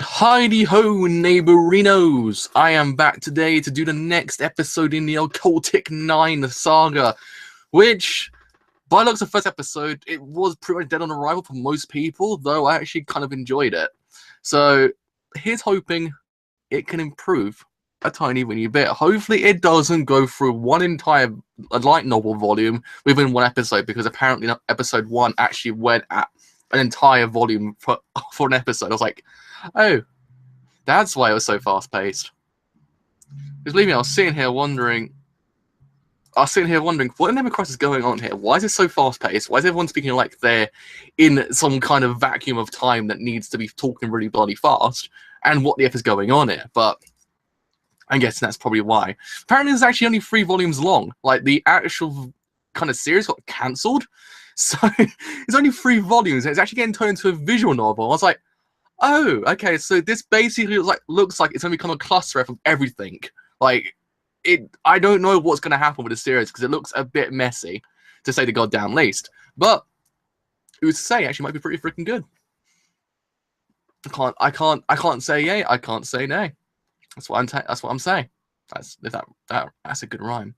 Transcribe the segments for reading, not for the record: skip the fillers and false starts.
Heidi ho, neighborinos! I am back today to do the next episode in the Occultic 9 saga, which, by the looks of the first episode, it was pretty much dead on arrival for most people, though I actually kind of enjoyed it. So, here's hoping it can improve a tiny weeny bit. Hopefully it doesn't go through one entire light novel volume within one episode, because apparently episode 1 actually went at an entire volume for an episode. I was like, oh, that's why it was so fast-paced. Because believe me, I was sitting here wondering, what in the Christ is going on here? Why is it so fast-paced? Why is everyone speaking like they're in some kind of vacuum of time that needs to be talking really bloody fast? And what the F is going on here? But I'm guessing that's probably why. Apparently it's actually only 3 volumes long. Like, the actual kind of series got cancelled. So, it's only 3 volumes, and it's actually getting turned into a visual novel. I was like, oh, okay, so this basically looks like it's going to become a cluster of everything. Like, I don't know what's going to happen with the series, because it looks a bit messy, to say the goddamn least. But, who's to say, it actually might be pretty freaking good. I can't say yay, I can't say nay. That's what I'm saying. That's a good rhyme.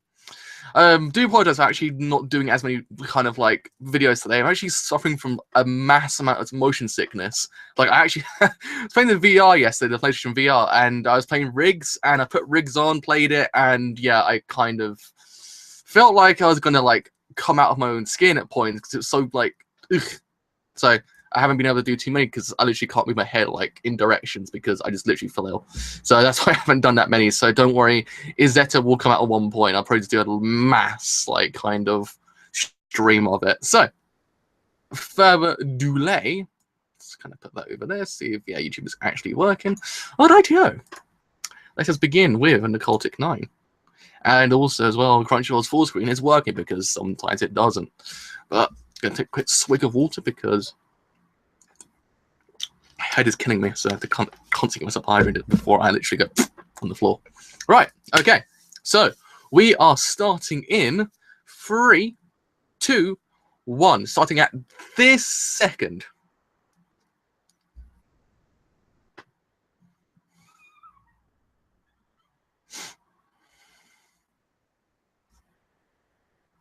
Do apologize for actually not doing as many kind of like videos today. I'm actually suffering from a mass amount of motion sickness. Like, I actually was playing the VR yesterday, the PlayStation VR, and I was playing Riggs, and I put Riggs on, played it, and yeah, I kind of felt like I was gonna like come out of my own skin at points, because it was so like, ugh. So I haven't been able to do too many, because I literally can't move my head like in directions, because I just literally feel ill. So that's why I haven't done that many. So don't worry, Izetta will come out at one point. I'll probably just do a mass like kind of stream of it. So further delay, let's kind of put that over there, see if YouTube is actually working. Alrighty-o. Let us begin with an Occultic 9. And also as well, Crunchyroll's full screen is working, because sometimes it doesn't. But I'm gonna take a quick swig of water, because my head is killing me, so I have to constantly get myself hydrated before I literally go on the floor. Right, okay. So, we are starting in 3, 2, 1. Starting at this second.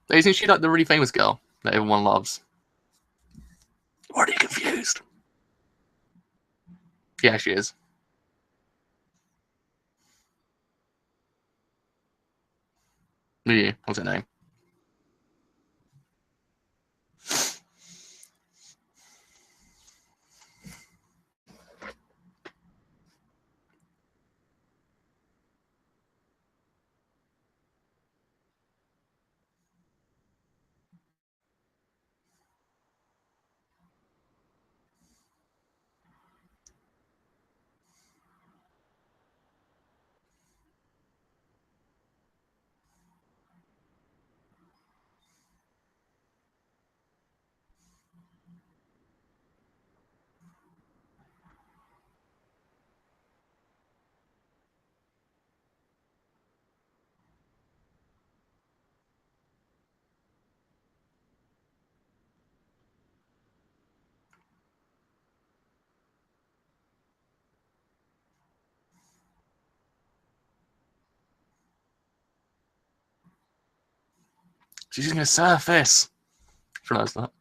Isn't she like the really famous girl that everyone loves? Or are you confused? Yeah, she is. Yeah, what's her name? She's using a surface. I realised that.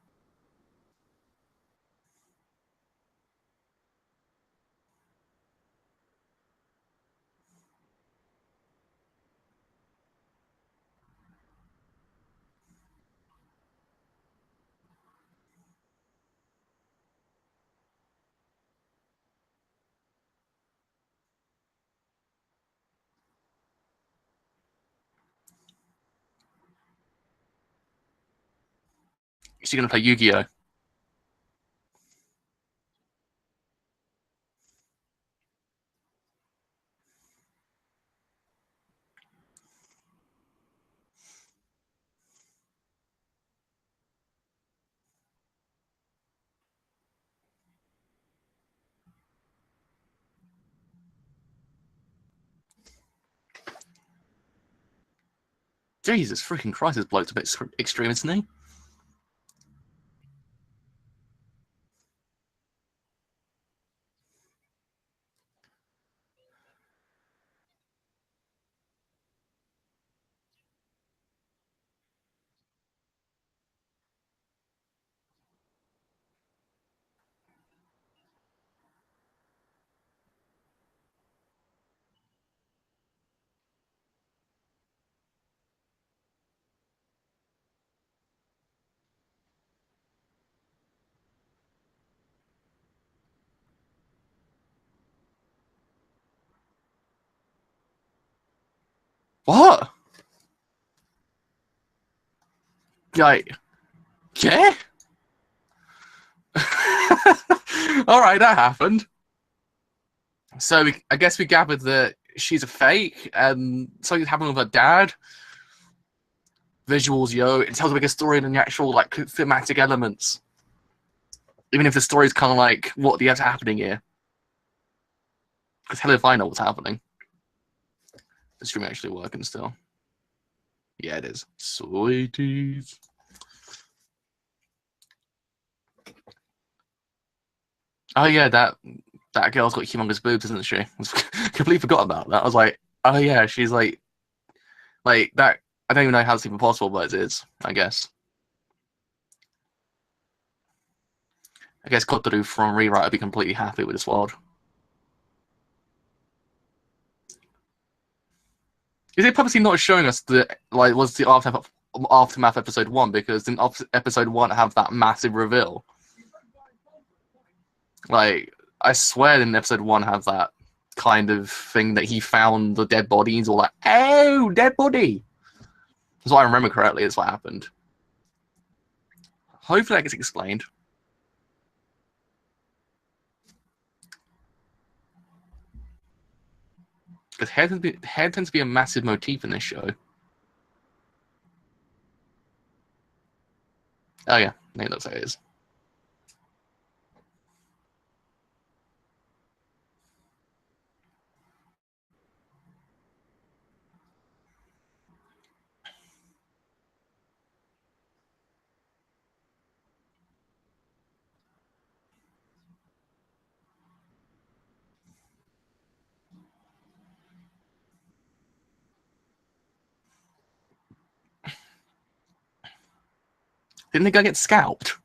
Is she going to play Yu-Gi-Oh? Jesus freaking Christ, this bloke's a bit extreme, isn't he? What? Like, yeah? Alright, that happened. So I guess we gathered that she's a fake, and something's happened with her dad. Visuals, yo. It tells a bigger story than the actual, like, thematic elements. Even if the story's kind of like, what the F's happening here? Because hell if I know what's happening. The stream actually working still. Yeah, it is. Sweeties. Oh yeah, that girl's got humongous boobs, isn't she? I completely forgot about that. I was like, oh yeah, she's like that. I don't even know how it's even possible, but it is, I guess. I guess Kotaru from Rewrite would be completely happy with this world. Is it purposely not showing us the like was the aftermath episode 1, because didn't episode 1 have that massive reveal? Like, I swear in episode 1 have that kind of thing that he found the dead body. He's all like, oh, dead body. That's what I remember correctly. That's what happened. Hopefully that gets explained. Because hair tends to be a massive motif in this show. Oh yeah, it looks like it is. Didn't the guy get scalped?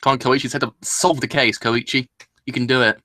Come on, Koichi said to solve the case, Koichi. You can do it.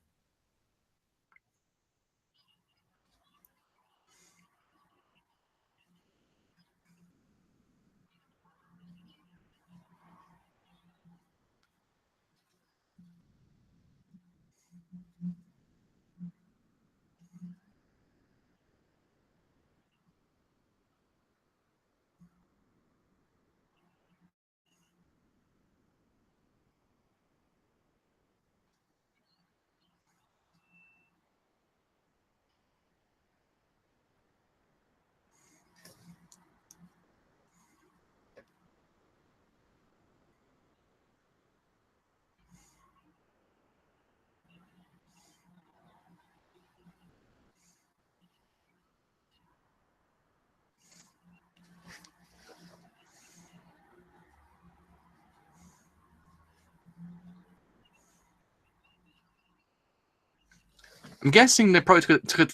I'm guessing they probably took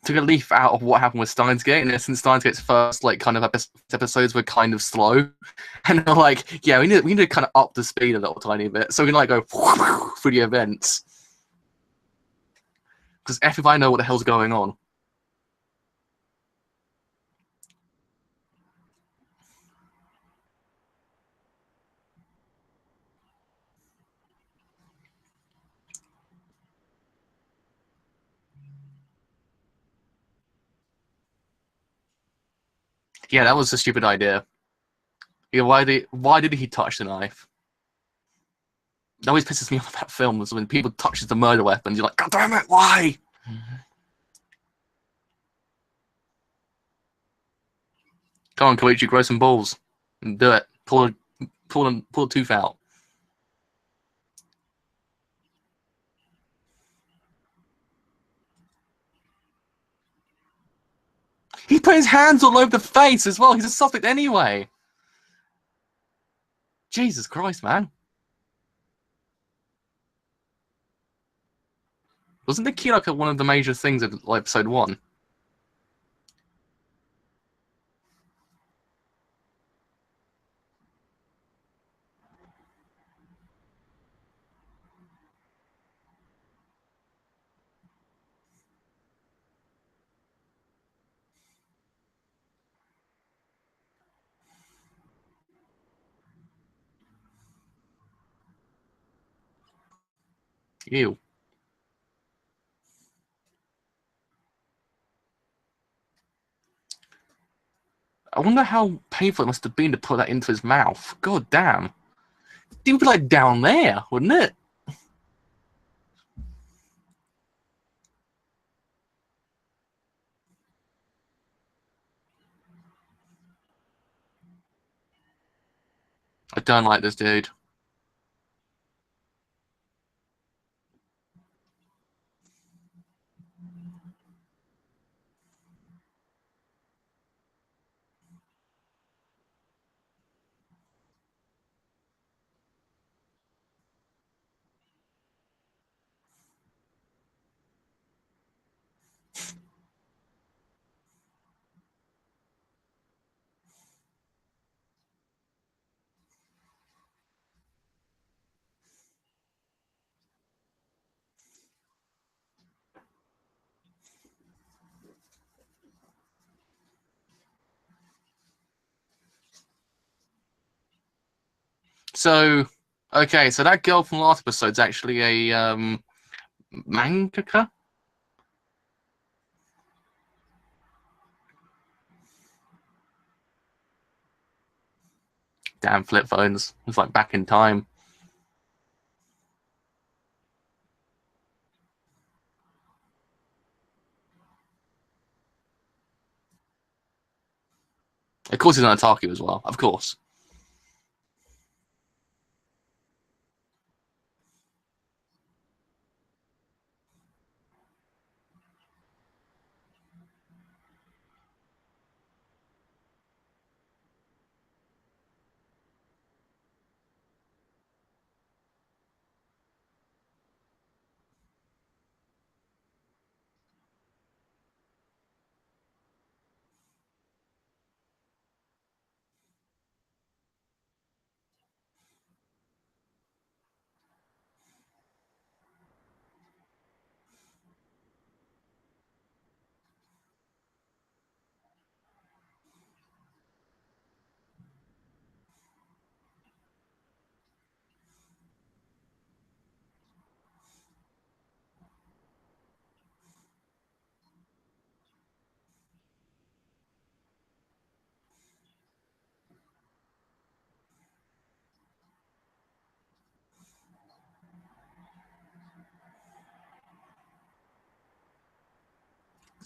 a leaf out of what happened with Steins Gate, and since Steins Gate's first like kind of episodes were kind of slow, and they're like, yeah, we need to kind of up the speed a little tiny bit, so we can like go through the events. Because if I know what the hell's going on. Yeah, that was a stupid idea. Yeah, why did he touch the knife? That always pisses me off about films when people touch the murder weapons. You're like, God damn it, why? Come on, Koichi, grow some balls and do it. Pull a tooth out. He put his hands all over the face as well. He's a suspect anyway. Jesus Christ, man. Wasn't the key like one of the major things in like, episode 1? Ew. I wonder how painful it must have been to put that into his mouth. God damn. It would be like down there, wouldn't it? I don't like this dude. So, okay, so that girl from last episode's actually a mangaka? Damn flip phones. It's like back in time. Of course he's an otaku as well, of course.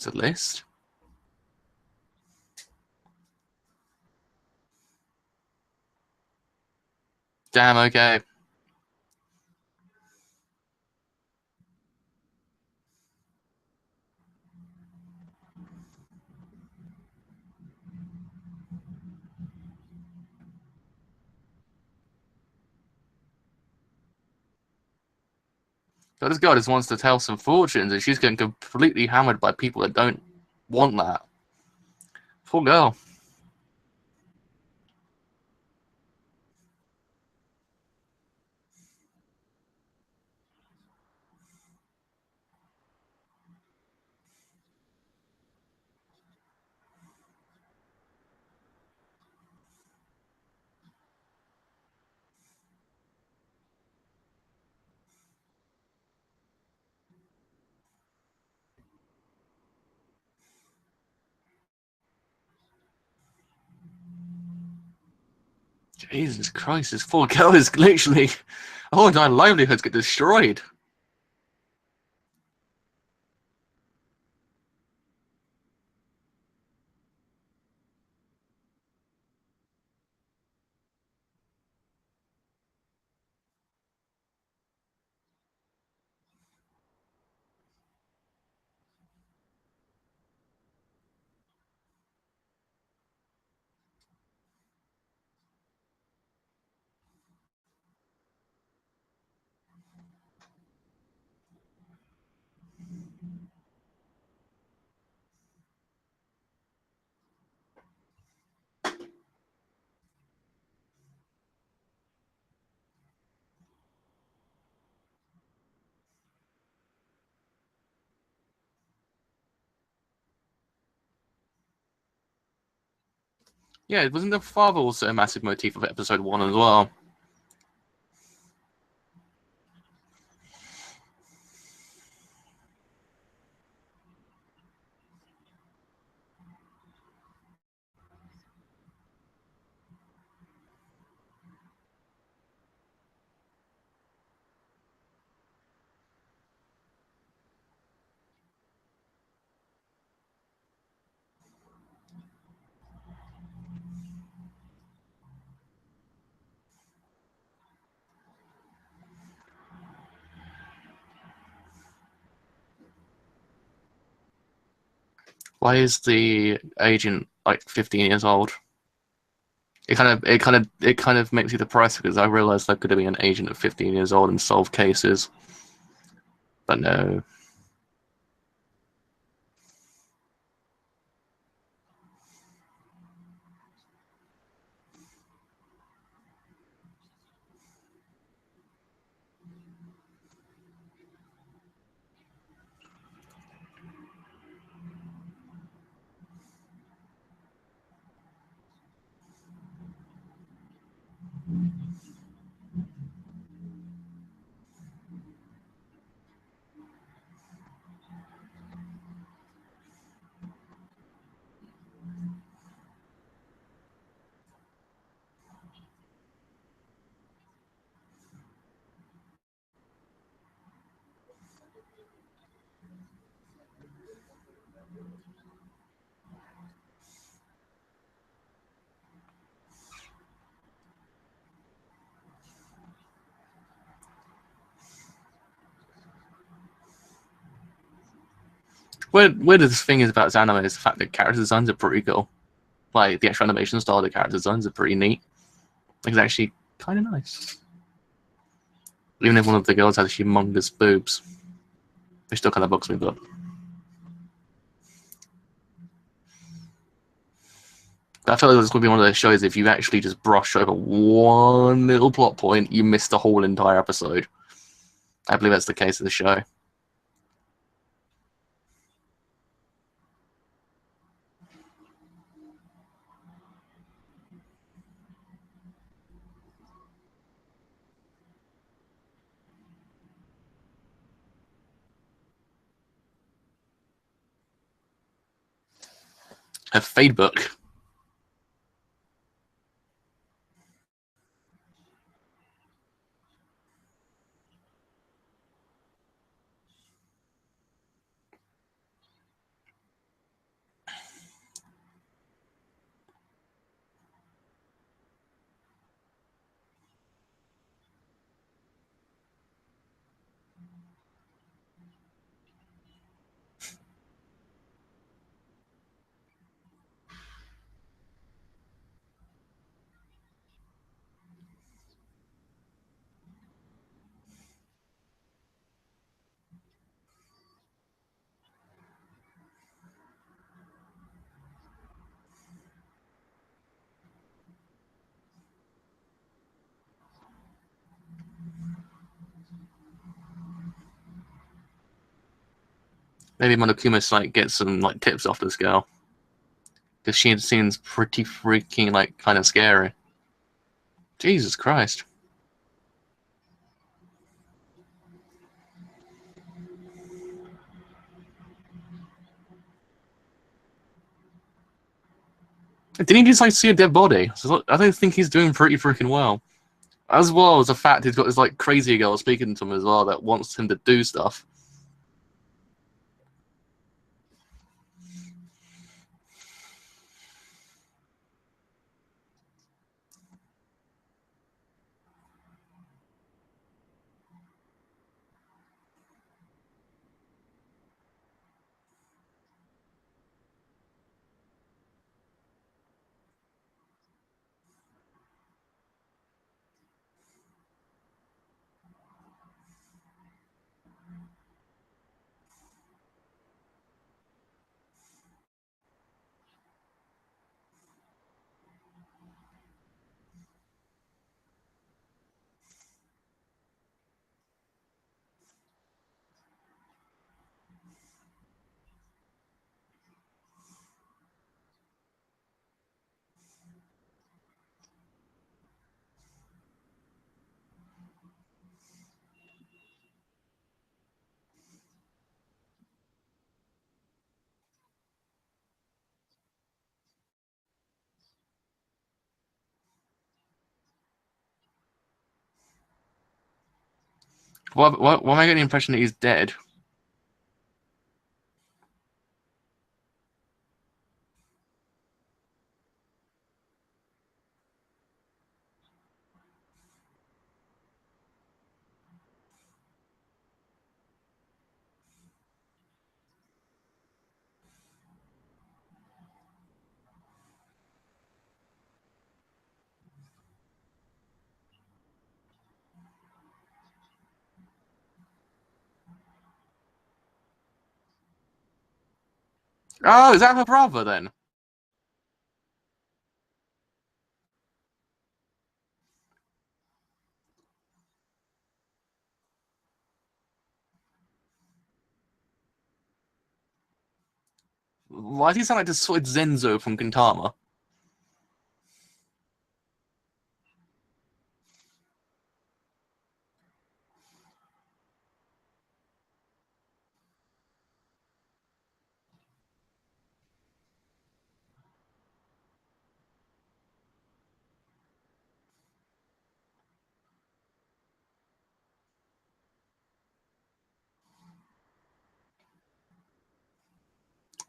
It's a list. Damn, okay. So this girl just wants to tell some fortunes, and she's getting completely hammered by people that don't want that. Poor girl. Jesus Christ, this poor girl is literally... All entire livelihoods get destroyed. Yeah, wasn't the father also a massive motif of episode 1 as well? Why is the agent like 15 years old? It kind of makes you depressed because I realized there could have been an agent of 15 years old and solve cases, but no. Weirdest thing is about this anime is the fact that character designs are pretty cool. Like the actual animation style, the character designs are pretty neat. Like, it's actually kind of nice. Even if one of the girls has humongous boobs, it still kind of bugs me, but I feel like this would be one of those shows if you actually just brush over one little plot point, you miss the whole entire episode. I believe that's the case of the show. A fade book. Maybe Monokuma's like get some like tips off this girl because she seems pretty freaking like kind of scary. Jesus Christ! Didn't he just like see a dead body? So I don't think he's doing pretty freaking well. As well as the fact he's got this like crazy girl speaking to him as well that wants him to do stuff. Why am I getting the impression that he's dead? Oh, is that her brother then? Why does he sound like the sort of Zenzo from Gintama?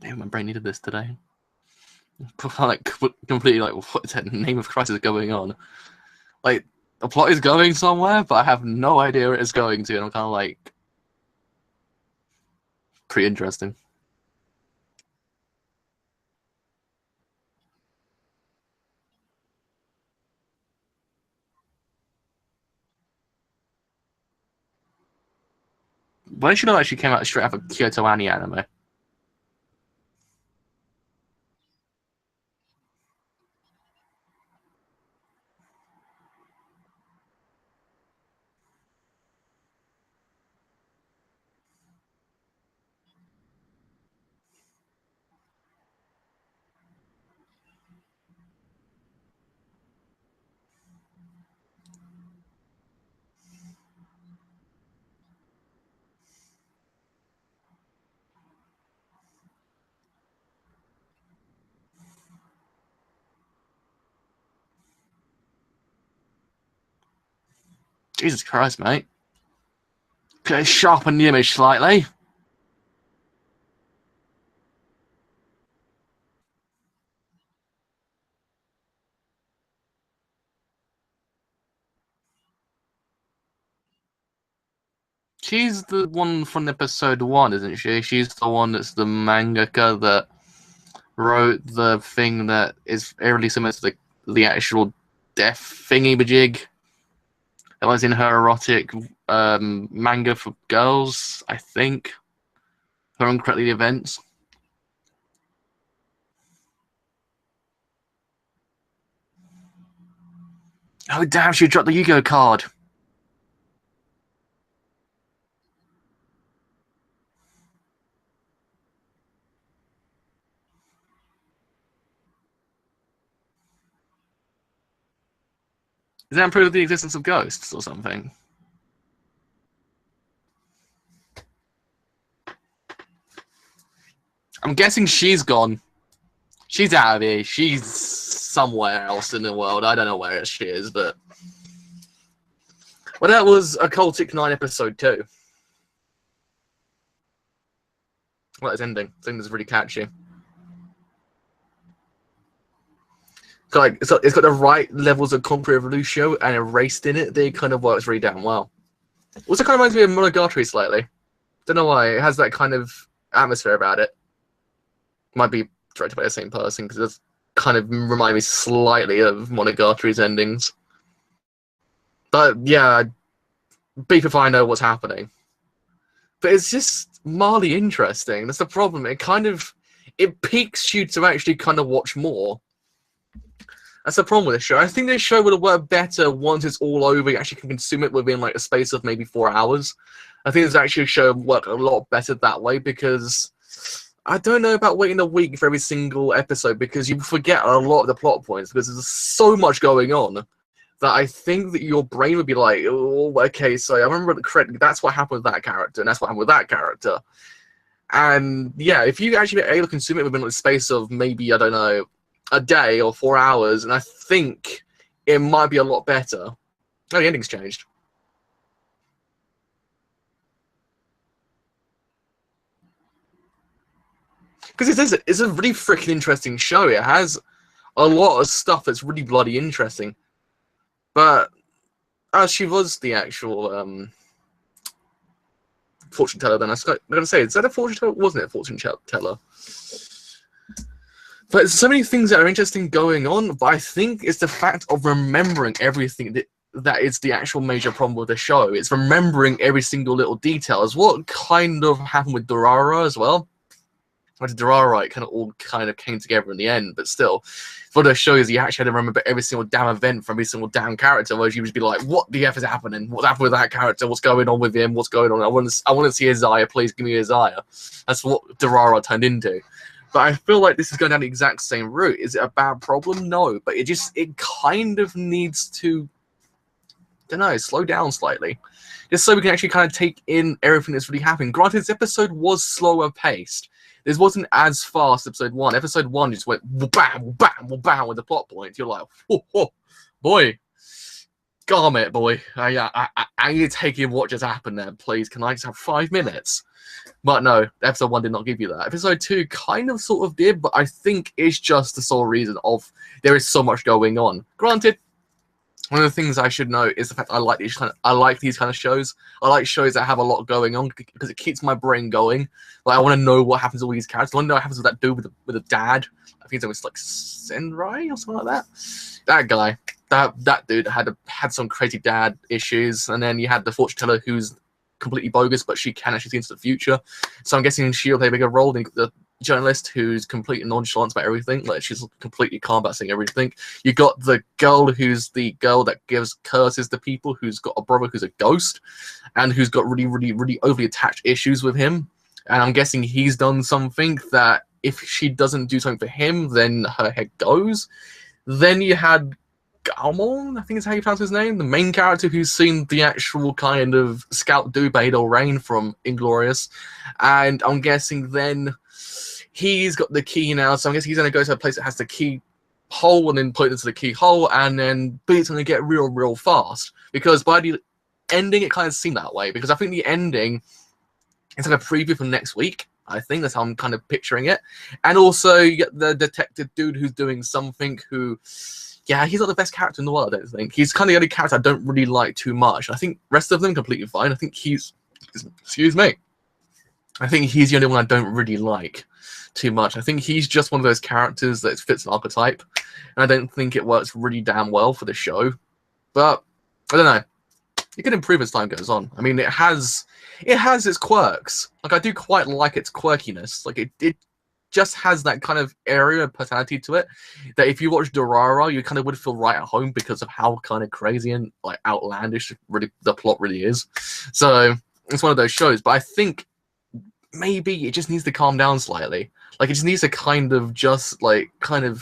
Damn, my brain needed this today. Like completely like, what the name of Christ is going on? Like, the plot is going somewhere, but I have no idea where it's going to, and I'm kind of like, pretty interesting. When should have actually came out straight out of Kyoto Ani anime? Jesus Christ, mate. Could I sharpen the image slightly? She's the one from episode 1, isn't she? She's the one that's the mangaka that wrote the thing that is eerily similar to the actual death thingy-majig that was in her erotic manga for girls, I think. Her incorrectly events. Oh damn! She dropped the Yu-Gi-Oh card. Is that proof of the existence of ghosts or something? I'm guessing she's gone. She's out of here. She's somewhere else in the world. I don't know where she is, but well, that was Occultic 9 episode 2. Well, it's ending. I think it's really catchy. Like it's got the right levels of Concrete Revolution and Erased in it. They kind of works really damn well. Also, kind of reminds me of Monogatari slightly. Don't know why. It has that kind of atmosphere about it. Might be directed by the same person because it does kind of remind me slightly of Monogatari's endings. But yeah, beef if I know what's happening. But it's just mildly interesting. That's the problem. It piques you to actually kind of watch more. That's the problem with this show. I think this show would have worked better once it's all over. You actually can consume it within like a space of maybe 4 hours. I think this actually show work a lot better that way because I don't know about waiting a week for every single episode because you forget a lot of the plot points because there's so much going on that I think that your brain would be like, oh, okay, so I remember that's what happened with that character and that's what happened with that character. And yeah, if you actually are able to consume it within a space of maybe, I don't know, a day or 4 hours, and I think it might be a lot better. Oh, the ending's changed. Because it's a really freaking interesting show. It has a lot of stuff that's really bloody interesting. But as she was the actual fortune teller, then I'm going to say, is that a fortune teller? Wasn't it a fortune teller? But there's so many things that are interesting going on, but I think it's the fact of remembering everything that is the actual major problem with the show. It's remembering every single little detail. Is what kind of happened with Dorara as well. With Dorara, it all came together in the end, but still, for the show is you actually had to remember every single damn event from every single damn character, whereas you would be like, what the F is happening? What's happened with that character? What's going on with him? What's going on? I want to see Isaiah, please give me Isaiah. That's what Dorara turned into. But I feel like this is going down the exact same route. Is it a bad problem? No, but it kind of needs to, I don't know, slow down slightly. Just so we can actually take in everything that's really happening. Granted, this episode was slower paced. This wasn't as fast episode 1. Episode 1 just went bam, bam, bam with the plot points. You're like, oh, boy. Garment, boy. I need to take in what just happened there, please. Can I just have 5 minutes? But no, episode 1 did not give you that. Episode 2 sort of did, but I think it's just the sole reason of there is so much going on. Granted, one of the things I should know is the fact I like these kind of shows. I like shows that have a lot going on because it keeps my brain going. Like, I want to know what happens to all these characters. I want to know what happens with that dude with the dad. I think it was like Senrai or something like that. That guy, that dude had some crazy dad issues, and then you had the fortune teller who's completely bogus, but she can actually see into the future. So I'm guessing she'll play a bigger role than the journalist who's completely nonchalant about everything. Like, she's completely calm about saying everything. You got the girl who's the girl that gives curses to people, who's got a brother who's a ghost, and who's got really, really, really overly attached issues with him. And I'm guessing he's done something that if she doesn't do something for him, then her head goes. Then you had Galmon, I think is how you pronounce his name, the main character who's seen the actual scout dude Beidou Rain from Inglorious. And I'm guessing then he's got the key now, so I guess he's going to go to a place that has the key hole and then put it into the keyhole, and then it's going to get real, real fast. Because by the ending, it seemed that way. Because I think the ending is like a preview for next week. I think that's how I'm picturing it. And also, you get the detective dude who's doing something who, yeah, he's not the best character in the world, I don't think. He's the only character I don't really like too much. I think the rest of them completely fine. I think excuse me. I think he's the only one I don't really like too much. I think he's just one of those characters that fits an archetype, and I don't think it works really damn well for the show. But I don't know. It can improve as time goes on. I mean, it has its quirks. Like, I do quite like its quirkiness. Like, it just has that kind of area of personality to it that if you watch Dorara, you would feel right at home because of how crazy and outlandish really the plot really is. So it's one of those shows. But I think maybe it just needs to calm down slightly. Like, it just needs to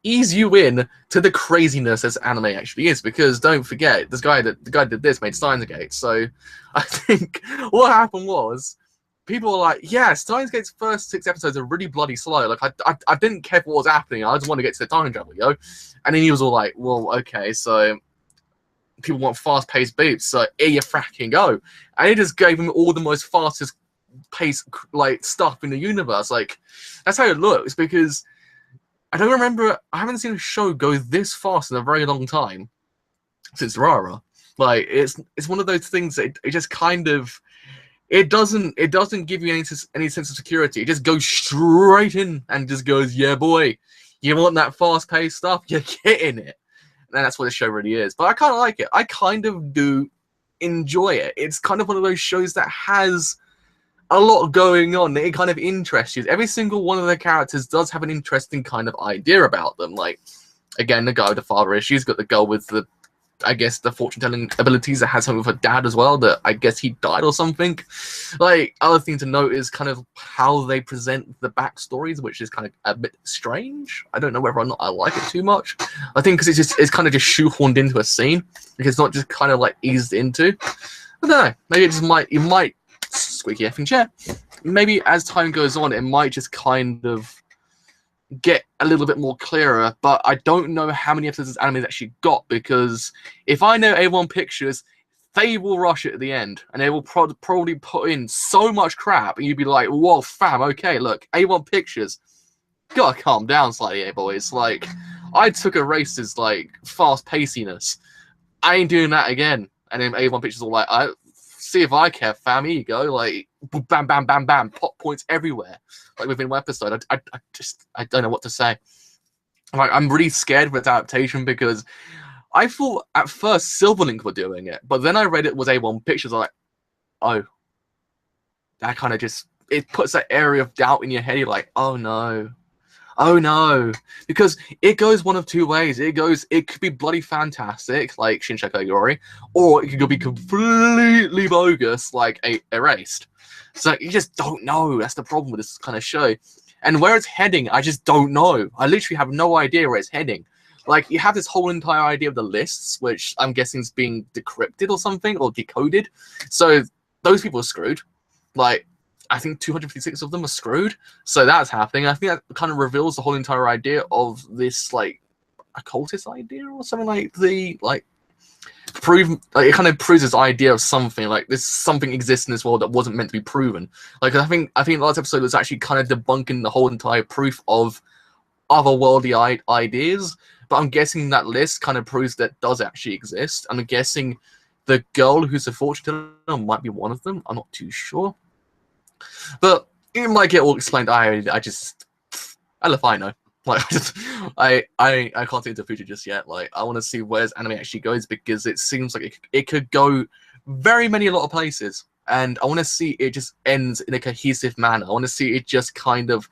ease you in to the craziness as anime actually is. Because don't forget, the guy that did this made Steins Gate. So I think what happened was, people were like, yeah, Steins Gate's first 6 episodes are really bloody slow. Like, I didn't care what was happening. I just wanted to get to the time travel, yo. And then he was all like, well, okay, so people want fast-paced beats, so here you fracking go. And he just gave him all the most fastest-paced, stuff in the universe. Like, that's how it looks, because I haven't seen a show go this fast in a very long time since Rara. Like, it's one of those things that it just it doesn't give you any sense of security. It just goes straight in and just goes, yeah, boy, you want that fast-paced stuff? You get in it. And that's what the show really is. But I kind of like it. I kind of do enjoy it. It's kind of one of those shows that has a lot going on. It kind of interests you. Every single one of the characters does have an interesting kind of idea about them. Like, again, the guy with the father issues, got the girl with the fortune-telling abilities that has something with her dad as well, that I guess he died or something. Like, other thing to note is how they present the backstories, which is a bit strange. I don't know whether or not I like it too much. I think because it's just shoehorned into a scene. Like, it's not just eased into. I don't know. Maybe it might squeaky effing chair. Maybe as time goes on, it might just get a little bit more clearer, but I don't know how many episodes this anime has actually got, because if I know A1 Pictures they will rush it at the end, and they will probably put in so much crap, and you'd be like, whoa, fam, okay, look, A1 Pictures, gotta calm down slightly, boys. Like, I took a racist, like, fast paciness. I ain't doing that again. And then A1 Pictures all like, see if I care, fam, here you go. Like, bam, bam, bam, bam, pop points everywhere. Like, within one episode, I don't know what to say. Like, I'm really scared with adaptation because I thought at first Silverlink were doing it, but then I read it was A1 Pictures. I'm like, oh, that kind of just, it puts that area of doubt in your head. You're like, oh no, because it goes one of two ways. It could be bloody fantastic, like Shinsha Kagori, or it could be completely bogus, like Erased. So you just don't know. That's the problem with this kind of show. And where it's heading, I just don't know. I literally have no idea where it's heading. Like, you have this whole entire idea of the lists, which I'm guessing is being decrypted or something, or decoded. So those people are screwed. Like, I think 256 of them are screwed. So that's happening. I think that kind of reveals the whole entire idea of this, like, occultist idea or something like the, like, it kind of proves this idea of something, like, this something exists in this world that wasn't meant to be proven. Like, I think last episode was actually kind of debunking the whole entire proof of otherworldly ideas. But I'm guessing that list kind of proves that does actually exist. I'm guessing the girl who's a fortune teller might be one of them. I'm not too sure. But it might get all explained. I just, hell if I know. Like, I can't see into the future just yet. Like, I want to see where this anime actually goes, because it seems like it could go a lot of places. And I want to see it just ends in a cohesive manner. I want to see it just kind of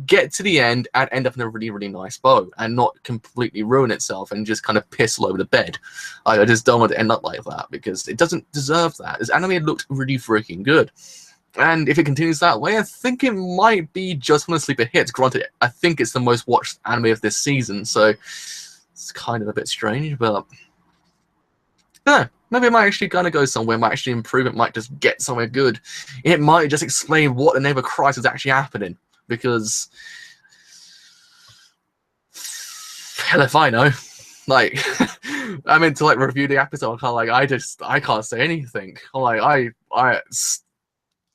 get to the end and end up in a really, really nice bow, and not completely ruin itself and just kind of piss all over the bed. I just don't want to end up like that, because it doesn't deserve that. This anime looked really freaking good. And if it continues that way, I think it might be just one of the sleeper hits. Granted, I think it's the most watched anime of this season, so it's kind of a bit strange, but yeah, maybe it might actually kind of go somewhere, might actually improve, it might just get somewhere good. It might just explain what the neighbor crisis is actually happening, because hell if I know. Like, I meant to, like, review the episode, I can't say anything. I'm like,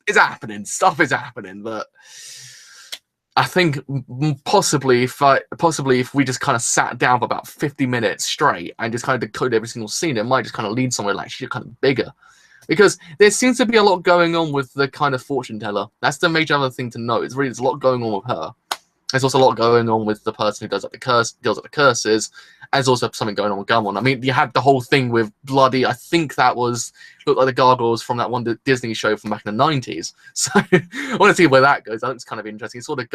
it's happening, stuff is happening, but I think possibly if we just kind of sat down for about 50 minutes straight and just kind of decode every single scene, it might just kind of lead somewhere like actually kind of bigger. Because there seems to be a lot going on with the kind of fortune teller. That's the major other thing to note. There's a lot going on with her. There's also a lot going on with the person who deals with the curses. And there's also something going on with Gammon. I mean, you had the whole thing with bloody, I think that looked like the gargoyles from that one Disney show from back in the 90s. So I want to see where that goes. That looks kind of interesting. You saw the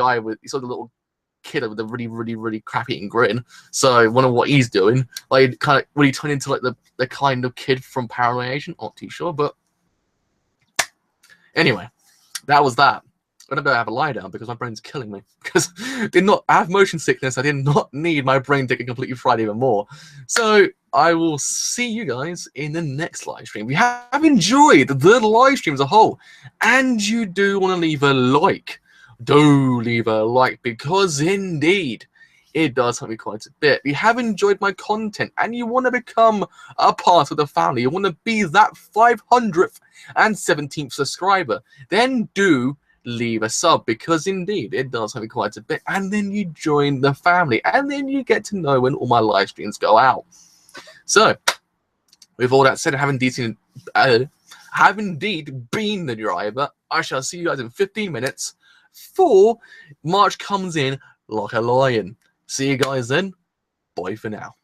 little kid with a really, really, really crap-eating grin. So I wonder what he's doing. Like, kind of, will he turn into like the kind of kid from Paranoid Agent? Not too sure, but anyway, that was that. I'm gonna go have a lie down because my brain's killing me. Because I have motion sickness. I did not need my brain to get completely fried even more. So I will see you guys in the next live stream. If you have enjoyed the live stream as a whole, and you do want to leave a like, do leave a like, because indeed it does help me quite a bit. If you have enjoyed my content and you want to become a part of the family, you want to be that 500th and 17th subscriber, then do leave a sub, because indeed it does help me quite a bit. And then you join the family, and then you get to know when all my live streams go out. So with all that said, have indeed been the driver. I shall see you guys in 15 minutes for March Comes In Like a Lion. See you guys then. Bye for now.